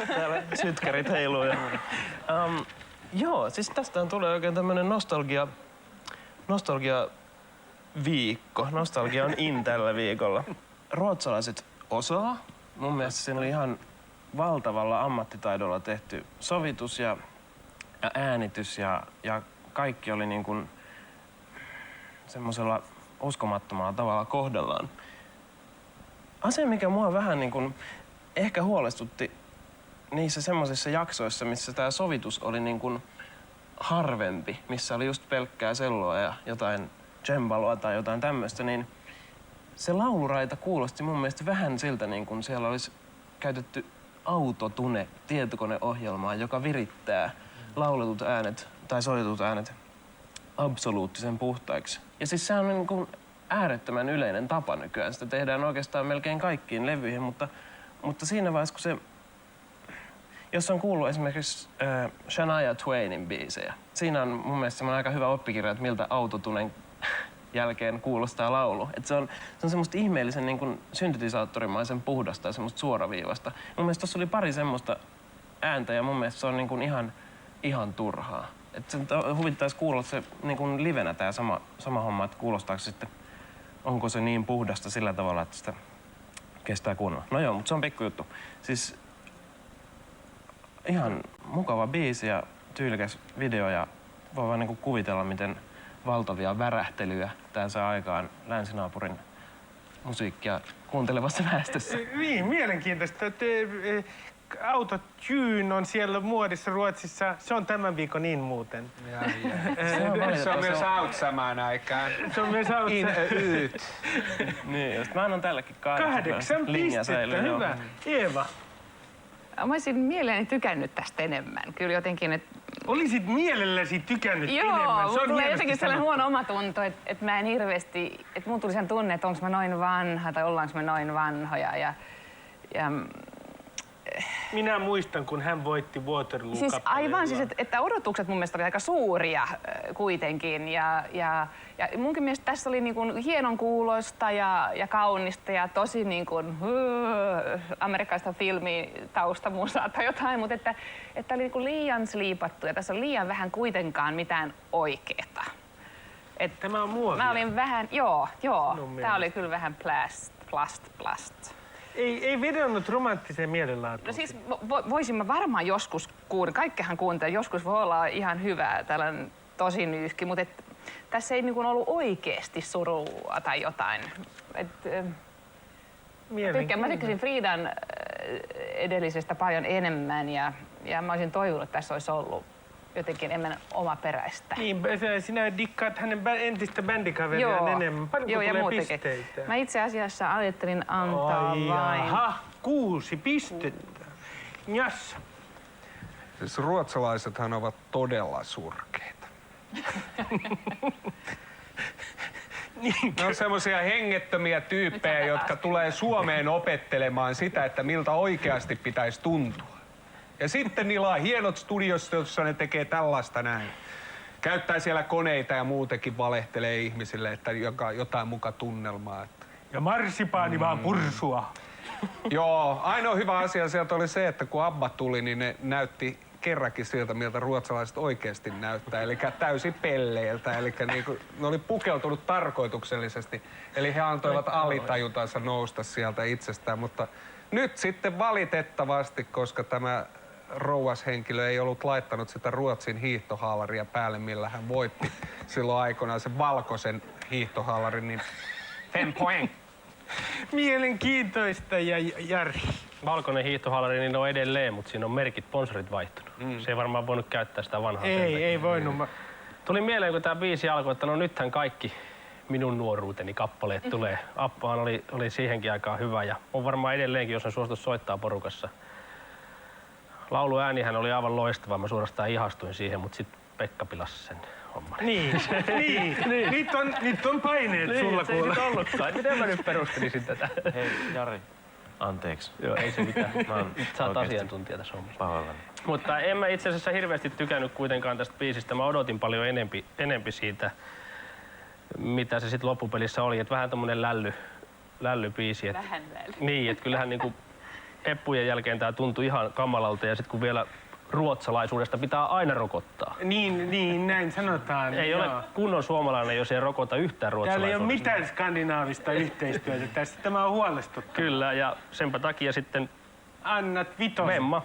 Täällä sytkärit heiluu. Joo, siis tästä tulee oikein tämmönen nostalgia-viikko. Nostalgia on in tällä viikolla. Ruotsalaiset osaa. Mun mielestä siinä oli ihan valtavalla ammattitaidolla tehty sovitus ja äänitys ja kaikki oli niin kuin semmoisella uskomattomalla tavalla kohdallaan. Asia, mikä mua vähän niin kuin ehkä huolestutti niissä semmoisissa jaksoissa, missä tämä sovitus oli niin kuin harvempi, missä oli just pelkkää selloa ja jotain cembaloa tai jotain tämmöistä, niin se lauluraita kuulosti mun mielestä vähän siltä, niin kuin siellä olisi käytetty autotune-tietokoneohjelmaa, joka virittää lauletut äänet tai soitetut äänet absoluuttisen puhtaiksi. Ja siis sehän on niin kuin äärettömän yleinen tapa nykyään. Sitä tehdään oikeastaan melkein kaikkiin levyihin, mutta siinä vaiheessa, kun se... Jos on kuullut esimerkiksi Shania Twainin biisejä, siinä on mun mielestä semmoinen aika hyvä oppikirja, että miltä autotunen jälkeen kuulostaa laulu. Et se on semmoista ihmeellisen niin kuin syntetisaattorimaisen puhdasta ja semmoista suoraviivasta. Mun mielestä tossa oli pari semmoista ääntä ja mun mielestä se on niin kuin ihan turhaa. Et sen huvittaisi kuulla se niin kuin livenä tää sama homma, että kuulostaako sitten, onko se niin puhdasta sillä tavalla, että sitä kestää kunnolla. No joo, mutta se on pikkujuttu. Siis ihan mukava biisi ja tyylikäs video ja voi vaan niinku kuvitella, miten valtavia värähtelyjä tää saa aikaan länsinaapurin musiikkia kuuntelevassa väestössä. Niin, mielenkiintoista. Autotune on siellä muodissa Ruotsissa. Se on tämän viikon in muuten. Se on myös out samaan aikaan. Se on myös out. In yt. Niin, just mä annan tällekin 8 pistettä, hyvä. Eeva. Mä olisin mieleeni tykännyt tästä enemmän. Kyllä jotenkin, että... Olisit mielelläsi tykännyt enemmän. Joo, tulee jotenkin sellainen huono omatunto, että mä en hirveästi... Että mun tuli sen tunne, että onko mä noin vanha tai ollaanko me noin vanhoja. Ja minä muistan, kun hän voitti Waterloo-kappaleen. Siis aivan, siis, että odotukset mun mielestä oli aika suuria kuitenkin. Ja munkin mielestä tässä oli niin kuin hienon kuulosta ja kaunista ja tosi niin kuin amerikkalaista filmitaustamusaa tai jotain, mutta että oli niin kuin liian sliipattu ja tässä on liian vähän kuitenkaan mitään oikeeta. Tämä on muovia. Mä olin vähän, joo. Tää oli kyllä vähän plast. Ei vedonnut romanttiseen mielenlaatuun. No siis voisimme varmaan joskus kaikkehan kuuntella, joskus voi olla ihan hyvää, tällainen tosi nyyhki, mutta tässä ei niin kuin ollut oikeasti surua tai jotain. Mä tykkäsin Friidan edellisestä paljon enemmän ja mä olisin toivonut, että tässä olisi ollut jotenkin enemmän omaperäistä. Niin, sinä dikkaat hänen entistä bändikaveriaan enemmän. Paljonko tulee pisteitä? Mä itse asiassa ajattelin antaa vain... 6 pistettä. Jas. Siis ruotsalaisethan ovat todella surkeita. Ne on semmoisia hengettömiä tyyppejä, jotka tulee Suomeen opettelemaan sitä, että miltä oikeasti pitäisi tuntua. Ja sitten niillä on hienot studiot, joissa ne tekee tällaista näin. Käyttää siellä koneita ja muutenkin valehtelee ihmisille, että jotain muka tunnelmaa. Ja marsipaani vaan pursua. Joo, ainoa hyvä asia sieltä oli se, että kun ABBA tuli, niin ne näytti kerrankin siltä, miltä ruotsalaiset oikeasti näyttää. Eli täysin pelleiltä. Eli niinku, ne oli pukeutunut tarkoituksellisesti. Eli he antoivat alitajuntansa nousta sieltä itsestään. Mutta nyt sitten valitettavasti, koska tämä rouvashenkilö ei ollut laittanut sitä Ruotsin hiihtohaalaria päälle, millä hän voitti silloin aikoinaan sen valkoisen hiihtohaalarin, niin 5 points. Mielenkiintoista ja Jari. Valkoinen hiihtohaalari niin on edelleen, mutta siinä on merkit, sponsorit vaihtunut. Se ei varmaan voinut käyttää sitä vanhaa. Ei voinut. Tuli mieleen, kun tämä biisi alkoi, että no nythän kaikki minun nuoruuteni kappaleet tulee. Appahan oli siihenkin aikaan hyvä ja on varmaan edelleenkin, jos on suostu soittaa porukassa. Lauluäänihän oli aivan loistava, mä suorastaan ihastuin siihen, mutta sitten Pekka pilasi sen homman. Niin. Nyt on paineet sulla se ei nyt ollutkaan. Miten mä nyt perustelisin tätä? Hei, Jari. Anteeksi. Joo, ei se mitään. Sä oot asiantuntija tässä hommassa. Pahoillani. Mutta en mä itse asiassa hirveästi tykännyt kuitenkaan tästä biisistä. Mä odotin paljon enempi siitä, mitä se sitten loppupelissä oli. Et vähän tommonen lällybiisi. Vähän lälly. Niin, että kyllähän niinku eppujen jälkeen tää tuntui ihan kamalalta ja sitten kun vielä ruotsalaisuudesta pitää aina rokottaa. Niin, näin sanotaan. Ei joo. ole kunnon suomalainen, jos ei rokota yhtään Täällä ei ole ruotsalaisuudesta. mitään skandinaavista yhteistyötä tässä. Tämä on huolestuttavaa. Kyllä, ja senpä takia sitten Annat vitosen. Memma.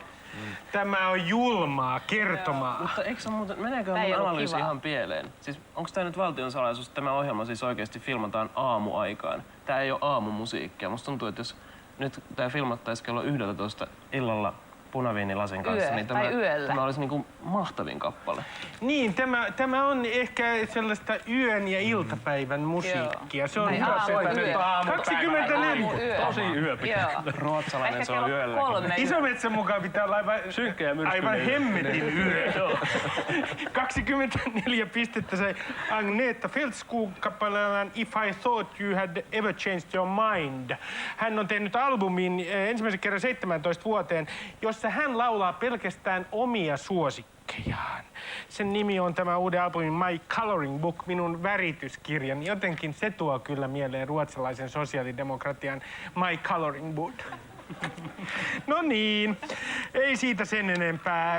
Tämä on julmaa kertomaa. Mutta eikö se muuten, meneekö Tää ei mun ollut analyysi kivaa. ihan pieleen? Siis onko tää nyt valtion salaisuus, että tämä ohjelma siis oikeasti filmataan aamuaikaan? Tää ei ole aamumusiikkia. Musta tuntuu, että jos nyt tää filmattaisi kello 11 illalla punaviinilasin kanssa, Yö, niin tai yöllä. tämä olisi niinku mahtavin kappale. Niin, tämä on ehkä sellaista yön ja iltapäivän musiikkia. Se on Tai hyvä aamuyö. sellainen. 24. Aamuyö. Tosi yö pitää. Joo. Ruotsalainen Ehkä se on kello yölläkin. 3 Isometsän mukaan pitää olla aivan, Synkkä ja myrskyinen aivan yö. hemmetin yö. 24 pistettä sai Agneta Fältskog kappaleellaan If I Thought You Had Ever Changed Your Mind. Hän on tehnyt albumin ensimmäisen kerran 17 vuoteen, jossa hän laulaa pelkästään omia suosikkejaan. Sen nimi on tämä uuden albumin My Coloring Book, minun värityskirjani. Jotenkin se tuo kyllä mieleen ruotsalaisen sosiaalidemokratian My Coloring Book. No niin, ei siitä sen enempää.